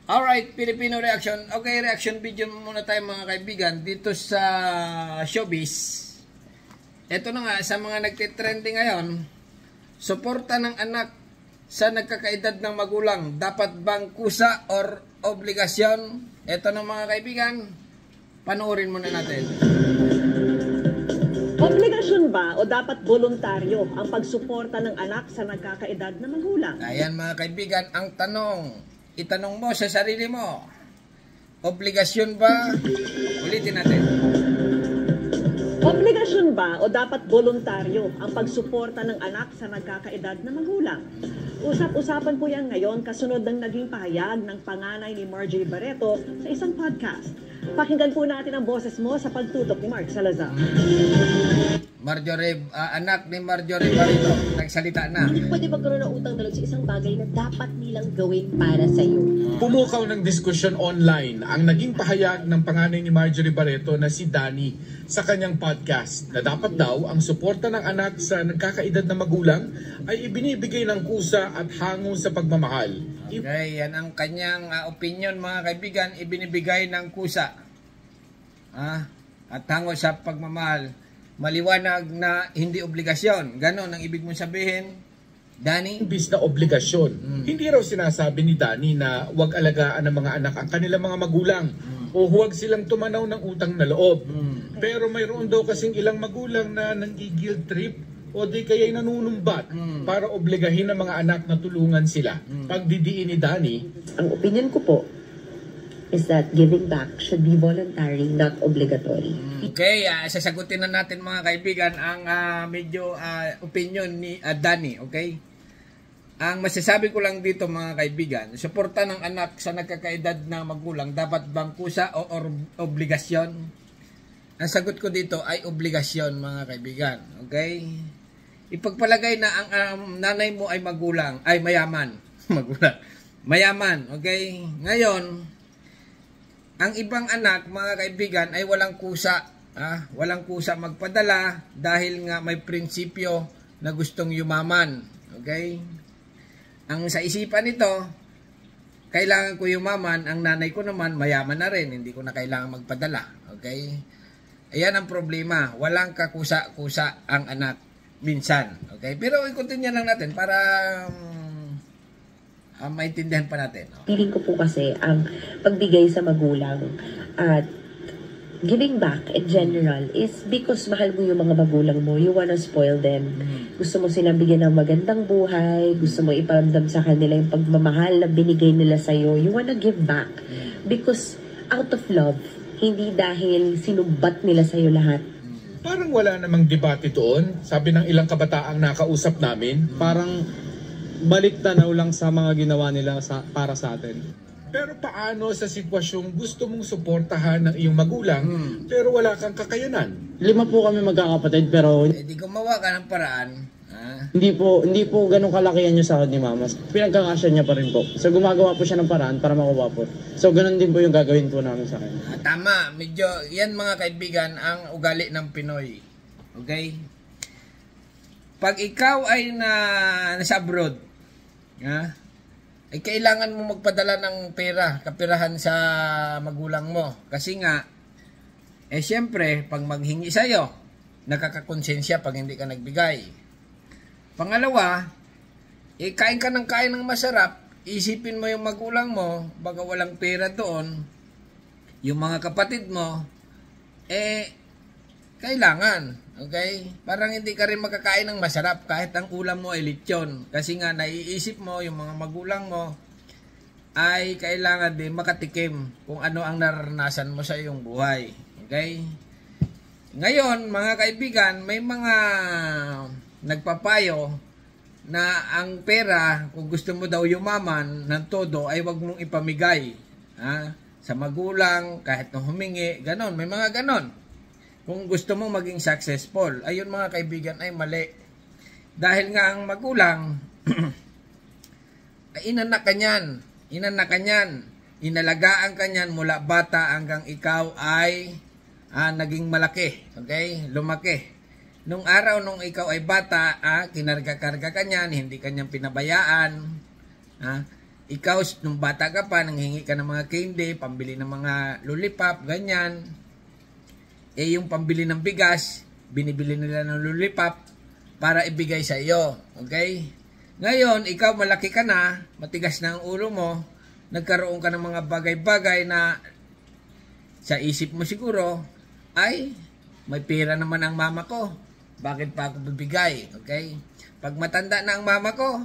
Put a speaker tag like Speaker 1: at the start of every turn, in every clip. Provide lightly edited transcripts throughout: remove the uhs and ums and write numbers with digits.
Speaker 1: Alright, Filipino reaction. Okay, reaction video muna tayo mga kaibigan dito sa showbiz. Ito na nga, sa mga nagtitrending ngayon, suporta ng anak sa nagkakaedad ng magulang, dapat bang kusa or obligasyon? Ito na mga kaibigan, panoorin muna natin.
Speaker 2: Obligasyon ba o dapat voluntaryo ang pagsuporta ng anak sa nagkakaedad na magulang?
Speaker 1: Ayan mga kaibigan, ang tanong. Itanong mo sa sarili mo, obligasyon ba? Ulitin natin.
Speaker 2: Obligasyon ba o dapat voluntaryo ang pagsuporta ng anak sa nagkakaedad na magulang? Usap-usapan po yan ngayon kasunod ng naging pahayag ng panganay ni Marjorie Barreto sa isang podcast. Pakinggan po natin ang boses mo sa pagtutok ni Mark Salazar.
Speaker 1: Marjorie, anak ni Marjorie Barreto, nagsalita na.
Speaker 3: Pwede magkaroon ng utang na loob sa isang bagay na dapat nilang gawin para sa iyo.
Speaker 4: Pumukaw ng diskusyon online ang naging pahayag ng panganay ni Marjorie Barreto na si Danny sa kanyang podcast na dapat daw ang suporta ng anak sa nagkakaedad na magulang ay ibinibigay ng kusa at hango sa pagmamahal.
Speaker 1: Okay, yan ang kanyang opinion mga kaibigan, ibinibigay ng kusa at hango sa pagmamahal. Maliwanag na hindi obligasyon. Ganon ang ibig mong sabihin, Danny?
Speaker 4: Imbis na obligasyon. Hindi raw sinasabi ni Danny na huwag alagaan ng mga anak ang kanilang mga magulang o huwag silang tumanaw ng utang na loob. Pero mayroon daw kasing ilang magulang na nang-guilt trip o di kaya'y nanunumbat para obligahin ng mga anak na tulungan sila. Pagdidiin ni Danny,
Speaker 3: Ang opinion ko po is that giving back should be voluntary, not obligatory.
Speaker 1: Okay, sasagutin na natin mga kaibigan ang medyo opinion ni Danny, okay? Ang masasabi ko lang dito mga kaibigan, suporta ng anak sa nagkakaedad na magulang, dapat bang kusa o obligasyon? Ang sagot ko dito ay obligasyon mga kaibigan, okay? Ipagpalagay na ang nanay mo ay magulang, ay mayaman, mayaman, okay? Ngayon, ang ibang anak, mga kaibigan, ay walang kusa. Walang kusa magpadala dahil nga may prinsipyo na gustong yumaman. Okay? Ang sa isipan nito, kailangan ko yumaman, ang nanay ko naman mayaman na rin, hindi ko na kailangan magpadala. Okay? Ayan ang problema. Walang kakusa-kusa ang anak minsan. Okay? Pero i-continue lang natin para maintindihan pa natin.
Speaker 3: Feeling ko po kasi ang pagbigay sa magulang at giving back in general is because mahal mo yung mga magulang mo. You wanna spoil them. Gusto mo silang bigyan ng magandang buhay. Gusto mo iparamdam sa kanila yung pagmamahal na binigay nila sa'yo. You wanna give back because out of love, hindi dahil sinumbat nila sa'yo lahat.
Speaker 4: parang wala namang debate doon. Sabi ng ilang kabataang nakausap namin,
Speaker 5: parang balik tanaw lang sa mga ginawa nila para sa atin.
Speaker 4: pero paano sa sitwasyong gusto mong suportahan ng iyong magulang pero wala kang kakayanan?
Speaker 5: 5 po kami magkakapatid pero
Speaker 1: Di gumawa ka ng paraan.
Speaker 5: hindi po ganun kalakihan yung sahod ni mama. Pinagkakasya niya pa rin po. So gumagawa po siya ng paraan para makuha po. So ganun din po yung gagawin po namin sa kanya.
Speaker 1: Tama, medyo yan mga kaibigan ang ugali ng Pinoy. Okay? Pag ikaw ay nasa abroad, ay kailangan mo magpadala ng pera, kapirahan sa magulang mo. Kasi nga, siyempre, pag maghingi sa'yo, nakakakonsensya pag hindi ka nagbigay. Pangalawa, kain ka ng kain ng masarap, isipin mo yung magulang mo, baka walang pera doon, yung mga kapatid mo, kailangan. Okay? Parang hindi ka rin makakain ng masarap kahit ang ulam mo ay lechon. Kasi nga naiisip mo yung mga magulang mo ay kailangan din makatikim kung ano ang naranasan mo sa iyong buhay. Okay? Ngayon, mga kaibigan, may mga nagpapayo na ang pera, kung gusto mo daw yumaman ng todo, ay wag mong ipamigay. Sa magulang, kahit nung humingi, ganon. May mga ganon. Kung gusto mong maging successful, ayun mga kaibigan ay mali. Dahil nga ang magulang, ay inanak ka niyan, inalagaan ka niyan mula bata hanggang ikaw ay naging malaki, okay? Lumaki. Nung araw nung ikaw ay bata, kinarga-karga ka niyan, hindi ka niyan pinabayaan. ikaw, nung bata ka pa, nanghingi ka ng mga candy, pambili ng mga lollipop, ganyan. Eh, yung pambili ng bigas, binibili nila ng lollipop para ibigay sa iyo. Okay? Ngayon, ikaw malaki ka na, matigas na ang ulo mo, nagkaroon ka ng mga bagay-bagay na sa isip mo siguro, ay, may pera naman ang mama ko. Bakit pa ako bibigay? Okay? Pag matanda na ang mama ko,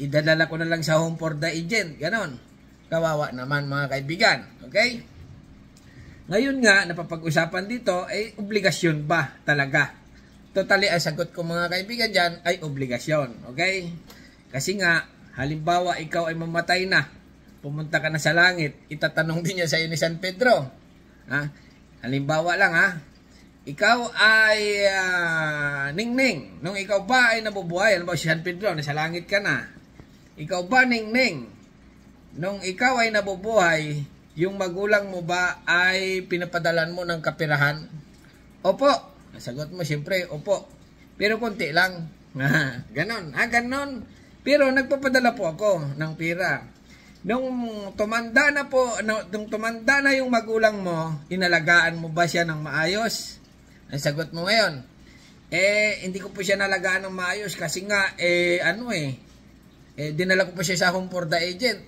Speaker 1: idadala ko na lang sa home for the agent. Ganon. Kawawa naman mga kaibigan. Okay? Ngayon nga, napapag-usapan dito, ay obligasyon ba talaga? Totally, ang sagot ko mga kaibigan dyan ay obligasyon. Okay? Kasi nga, halimbawa ikaw ay mamatay na, pumunta ka na sa langit, itatanong din niya sa iyo ni San Pedro. Ha? Halimbawa lang ha, ikaw ay Ningning. Nung ikaw ba ay nabubuhay, halimbawa si San Pedro, nasa langit ka na. Ikaw ba, Ningning? Nung ikaw ay nabubuhay, yung magulang mo ba ay pinapadalan mo ng kapirahan? Opo. Nasagot mo siyempre, opo. Pero konti lang. Ganon. Ganon. Pero nagpapadala po ako ng pera. Nung tumanda na yung magulang mo, inalagaan mo ba siya ng maayos? Ang sagot mo ngayon, hindi ko po siya nalagaan ng maayos kasi nga, dinala ko po siya sa home for the agent.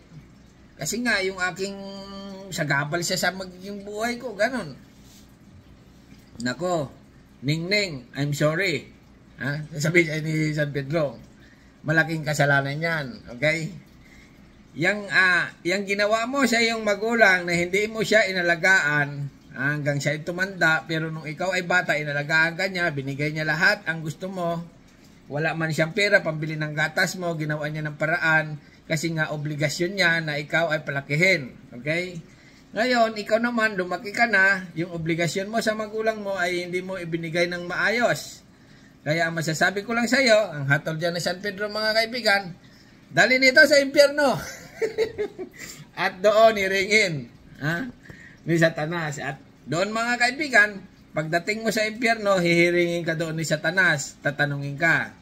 Speaker 1: Kasi nga, yung aking sagabal siya sa magiging buhay ko, ganon. Nako, Ningning, I'm sorry. Sabi siya ni San Pedro, malaking kasalanan yan, okay? Yang ginawa mo sa iyong magulang na hindi mo siya inalagaan hanggang siya ay tumanda, pero nung ikaw ay bata, inalagaan ka niya, binigay niya lahat ang gusto mo, wala man siyang pera, pambili ng gatas mo, ginawa niya ng paraan, kasi nga obligasyon niya na ikaw ay palakihin. Okay? Ngayon, ikaw naman, lumaki ka na, yung obligasyon mo sa magulang mo ay hindi mo ibinigay ng maayos. Kaya ang masasabi ko lang sa iyo, ang hatol dyan na San Pedro mga kaibigan, dali nito sa impyerno. At doon iringin ni Satanas. At doon mga kaibigan, pagdating mo sa impyerno, hihiringin ka doon ni Satanas. Tatanungin ka,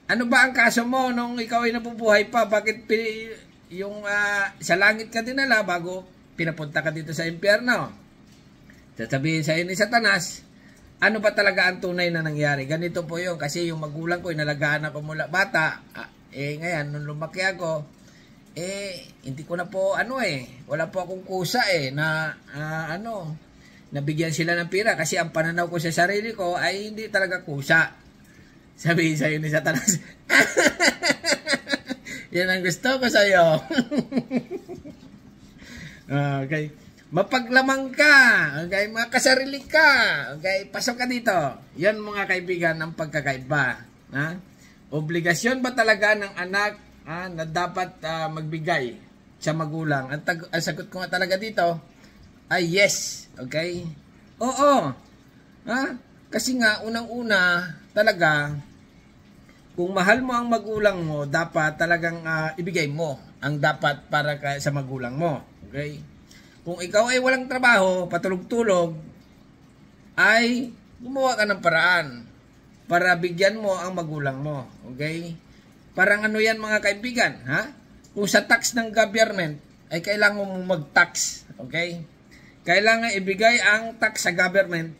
Speaker 1: ano ba ang kaso mo nung ikaw ay nabubuhay pa? Bakit sa langit ka dinala bago pinapunta ka dito sa impyerno? Sasabihin sa ni Satanas, ano ba talaga ang tunay na nangyari? Ganito po yun, kasi yung magulang ko, inalagaan ako mula bata. Ngayon, nung lumaki ako, hindi ko na po, wala po akong kusa na, nabigyan sila ng pira kasi ang pananaw ko sa sarili ko ay hindi talaga kusa. Sabihin sa'yo ni Satanas, yan ang gusto ko sa'yo. Okay. Mapaglamang ka, okay, makasarili ka, okay, pasok ka dito. Yan mga kaibigan ang pagkakaiba. Obligasyon ba talaga ng anak na dapat magbigay sa magulang? Ang sagot ko nga talaga dito ay yes, okay? Oo. Kasi nga unang-una talaga, kung mahal mo ang magulang mo, dapat talagang ibigay mo ang dapat para sa magulang mo, okay? Kung ikaw ay walang trabaho, patulog-tulog, ay gumawa ka ng paraan para bigyan mo ang magulang mo. Okay? Parang ano yan mga kaibigan, Kung sa tax ng government, ay kailangan mo mag-tax. Okay? Kailangan ibigay ang tax sa government,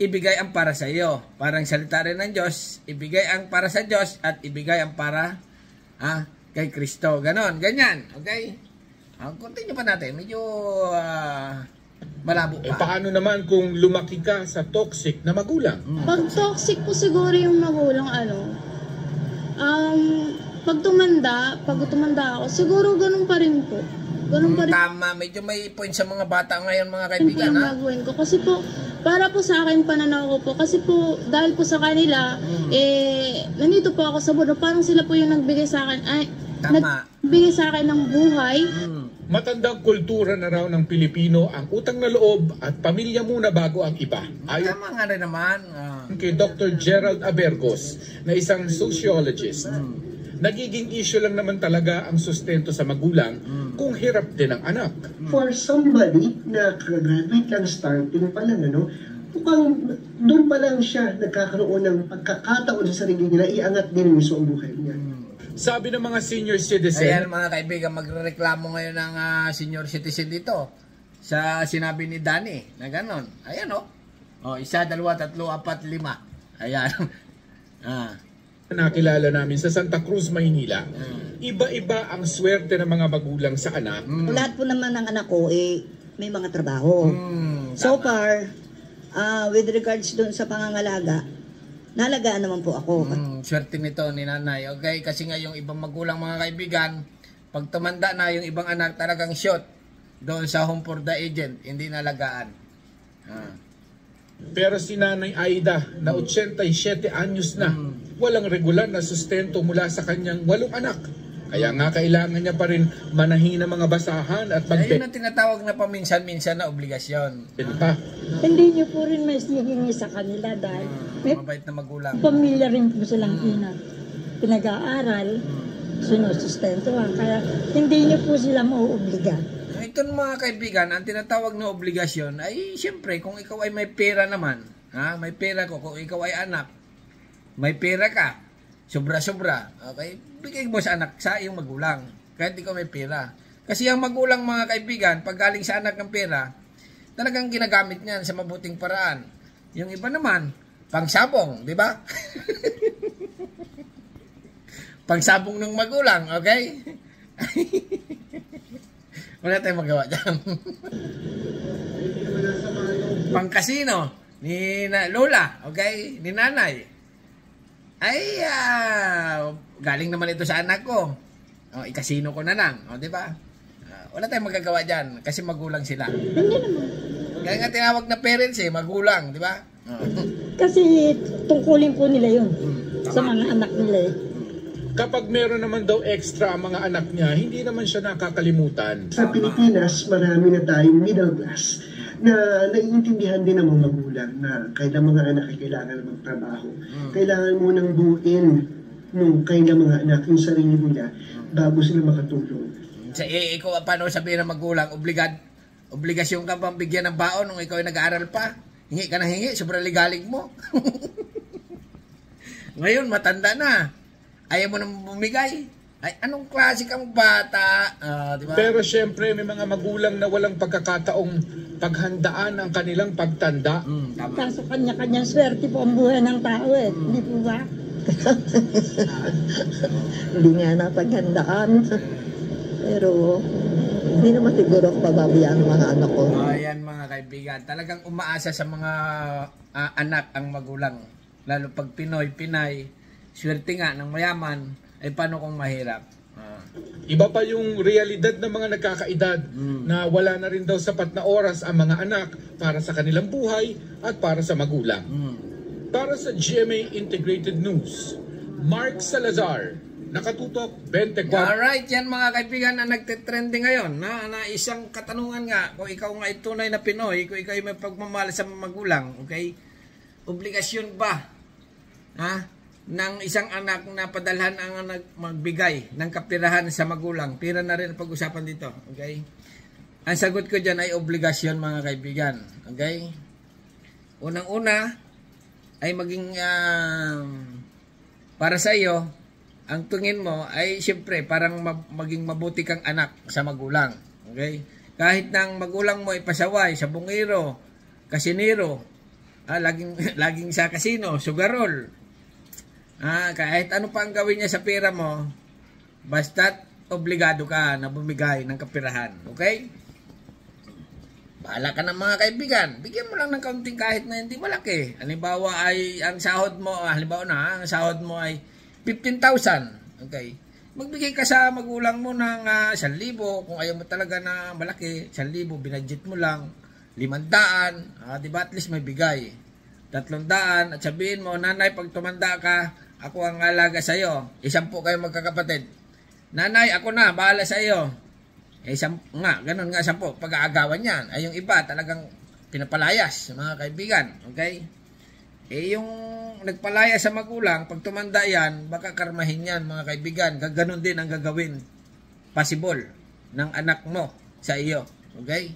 Speaker 1: ibigay ang para sa iyo. Parang salita rin ng Diyos, ibigay ang para sa Diyos at ibigay ang para kay Kristo. Ganon, ganyan. Okay? Continue pa natin. Medyo malabo pa.
Speaker 4: Paano naman kung lumaki ka sa toxic na magulang?
Speaker 6: Pag toxic po siguro yung magulang, pag tumanda ako, siguro ganun pa rin po. Ganun pa rin.
Speaker 1: Tama, medyo may point sa mga bata ngayon mga kaibigan.
Speaker 6: Gagawin ko. Kasi po, para po sa akin pananaw ko po, kasi po, dahil po sa kanila, nandito po ako sa mundo, parang sila po yung nagbigay sa akin, nagbigay sa akin ng buhay.
Speaker 4: Matandang kultura na raw ng Pilipino ang utang na loob at pamilya muna bago ang iba. Ayon
Speaker 1: Tama nga rin naman.
Speaker 4: kay Dr. Gerald Abergos na isang sociologist, nagiging issue lang naman talaga ang sustento sa magulang kung hirap din ang anak.
Speaker 7: For somebody na graduate lang, starting pa lang, mukhang doon pa lang siya nagkakaroon ng pagkakataon sa sarili niya na iangat din mismo ang buhay niya.
Speaker 4: Sabi ng mga senior citizen,
Speaker 1: ayan mga kaibigan, magrereklamo ngayon ng senior citizen dito sa sinabi ni Danny na gano'n. Ayan o. Oh, 1, 2, 3, 4, 5. Ayan.
Speaker 4: nakilala namin sa Santa Cruz, Maynila, iba-iba ang swerte ng mga magulang sa anak.
Speaker 8: Lahat po naman ng anak ko, may mga trabaho. So far, with regards dun sa pangangalaga, nalagaan naman po ako.
Speaker 1: Swerte nito ni nanay. Okay? Kasi nga yung ibang magulang mga kaibigan, pag tumanda na yung ibang anak talagang shot doon sa home for the agent, hindi nalagaan.
Speaker 4: Pero si Nanay Aida, na 87 anyos na, walang regular na sustento mula sa kanyang 8 anak. Kaya nga kailangan niya pa rin manahin ng mga basahan at
Speaker 1: ayun ang tinatawag na paminsan-minsan na obligasyon.
Speaker 9: Hindi niyo po rin mas hihingi sa kanila dahil may
Speaker 1: mabait na magulang.
Speaker 9: Pamilya rin po silang pinag-aaral, sinusustentuhan. Kaya hindi niyo po sila mauobliga.
Speaker 1: Ito mga kaibigan, ang tinatawag na obligasyon ay siyempre kung ikaw ay may pera naman, may pera ko, kung ikaw ay anak, may pera ka, sobra-sobra, okay? Bigay mo sa anak, sa iyong magulang, kahit ikaw may pera. Kasi ang magulang mga kaibigan, pag galing sa anak ng pera, talagang ginagamit niyan sa mabuting paraan. Yung iba naman, pangsabong, di ba? Pangsabong ng magulang, okay? Wala tayong magawa dyan. Pangkasino ni Lola, okay? Ni nanay. Ay, galing naman ito sa anak ko. Ikasino ko na lang, di ba? Wala tayong magagawa dyan kasi magulang sila.
Speaker 9: Hindi naman.
Speaker 1: Kaya nga tinawag na parents magulang, di ba?
Speaker 9: Kasi tungkulin po nila yun sa mga anak nila.
Speaker 4: Kapag meron naman daw extra ang mga anak niya, hindi naman siya nakakalimutan.
Speaker 7: Sa Pilipinas, marami na tayong middle class na naiintindihan din ng mga magulang na kahit ang mga anak ay kailangan magtrabaho. Kailangan mo nang buuin nung kailang mga anak yung sarili nila bago sila makatulong.
Speaker 1: Ikaw, paano sabihin ng magulang, obligasyon ka bang bigyan ng baon nung ikaw ay nag-aaral pa? Hingi ka na hingi, sobrang ligalig mo. Ngayon, matanda na. Ayaw mo nang bumigay. Ay, anong klase kang bata? Diba?
Speaker 4: Pero syempre, may mga magulang na walang pagkakataong paghandaan ang kanilang pagtanda.
Speaker 9: Kaso kanya-kanyang swerte po ang buhay ng tao Hindi po ba?
Speaker 8: Hindi nga napaghandaan. Pero hindi naman siguro ako pababayaan ng mga anak ko.
Speaker 1: Ayan mga kaibigan, talagang umaasa sa mga anak ang magulang. Lalo pag Pinoy, Pinay, swerte nga ng mayaman, ay paano kung mahirap?
Speaker 4: Iba pa yung realidad ng mga nagkakaedad na wala na rin daw sapat na oras ang mga anak para sa kanilang buhay at para sa magulang. Para sa GMA Integrated News, Mark Salazar, Nakatutok 24.
Speaker 1: Alright, yan mga kaibigan na nagtitrending ngayon. Na isang katanungan nga, kung ikaw nga ay tunay na Pinoy, kung ikaw ay may pagmamahal sa magulang, okay? Obligasyon ba ng isang anak na padalhan ang magbigay ng kapirahan sa magulang? Pira na rin ang pag-usapan dito, okay? Ang sagot ko dyan ay obligasyon mga kaibigan, okay? Unang-una ay maging para sa iyo, ang tingin mo ay siyempre parang maging mabuti kang anak sa magulang, okay? Kahit nang magulang mo ay pasaway sa bungiro, kasinero, laging sa kasino, sugarol, kahit ano pa ang gawin niya sa pera mo, basta't obligado ka na bumigay ng kapirahan. Okay? Bahala ka ng mga kaibigan. Bigyan mo lang ng kaunting kahit na hindi malaki. Halimbawa ay ang sahod mo, ang sahod mo ay 15,000. Okay? Magbigay ka sa magulang mo ng 1,000. Kung ayaw mo talaga na malaki, 1,000, binadget mo lang. 500, diba? At least may bigay. 300, at sabihin mo, nanay, pag tumanda ka, ako ang alaga sa iyo. 10 kayo magkakapatid. Nanay, ako na, bahala sa iyo. Ganun nga 10. Pag-aagawan yan. Ay yung iba talagang pinapalayas, mga kaibigan. Okay? Yung nagpalaya sa magulang, pag tumanda yan, baka karmahin yan, mga kaibigan. Gaganon din ang gagawin. Possible ng anak mo sa iyo. Okay?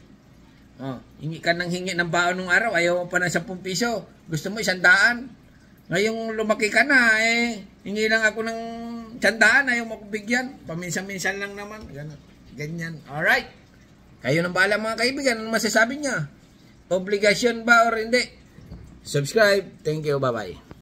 Speaker 1: Hingi ka ng hingi ng baon ng araw, ayaw mo pa ng 10 piso. Gusto mo 100. Ngayong lumaki ka na, hingi lang ako ng tandaan, ayaw mo bigyan. Paminsan-minsan lang naman. Ganyan. Alright. Kayo nang bahala mga kaibigan. Ano masasabi niya? Obligasyon ba or hindi? Subscribe. Thank you. Bye-bye.